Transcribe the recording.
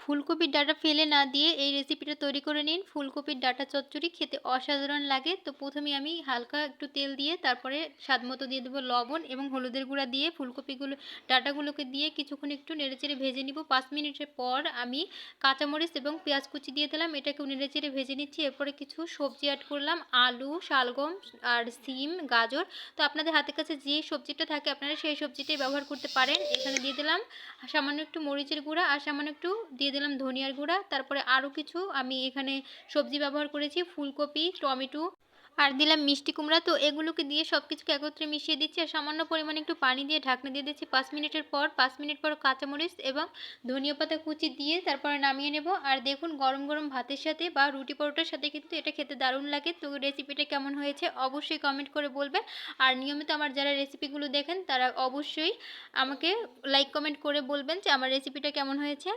ফুলকপির ডাঁটা ফেলে না দিয়ে এই রেসিপিটা তৈরি করে নিন। ফুলকপির ডাঁটা চচ্চড়ি খেতে অসাধারণ লাগে। তো প্রথমে আমি হালকা একটু তেল দিয়ে তারপরে স্বাদমতো দিয়ে দেবো লবণ এবং হলুদের গুঁড়া দিয়ে ডাঁটাগুলোকে দিয়ে কিছুক্ষণ একটু নেড়েচেড়ে ভেজে নিব। 5 মিনিটের পর আমি কাঁচামরিচ এবং পেঁয়াজ কুচি দিয়ে দিলাম। এটাকেও নেড়েচেড়ে ভেজে নিচ্ছি। এরপরে কিছু সবজি অ্যাড করলাম, আলু, শালগম আর সিম, গাজর। তো আপনাদের হাতের কাছে যে সবজিটা থাকে আপনারা সেই সবজিটাই ব্যবহার করতে পারেন। এখানে দিয়ে দিলাম সামান্য একটু মরিচের গুঁড়া আর সামান্য একটু দিয়ে দিলাম ধনিয়ার গুঁড়া। তারপরে আরও কিছু আমি এখানে সবজি ব্যবহার করেছি, ফুলকপি, টমেটো আর দিলাম মিষ্টি কুমড়া। তো এগুলোকে দিয়ে সব কিছুকে একত্রে মিশিয়ে দিচ্ছি আর সামান্য পরিমাণে একটু পানি দিয়ে ঢাকনা দিয়ে দিচ্ছি 5 মিনিটের পর। 5 মিনিট পর কাঁচামরিচ এবং ধনিয়া পাতা কুচি দিয়ে তারপরে নামিয়ে নেব। আর দেখুন গরম গরম ভাতের সাথে বা রুটি পরোটার সাথে কিন্তু এটা খেতে দারুণ লাগে। তো রেসিপিটা কেমন হয়েছে অবশ্যই কমেন্ট করে বলবেন। আর নিয়মিত আমার যারা রেসিপিগুলো দেখেন তারা অবশ্যই আমাকে লাইক কমেন্ট করে বলবেন যে আমার রেসিপিটা কেমন হয়েছে।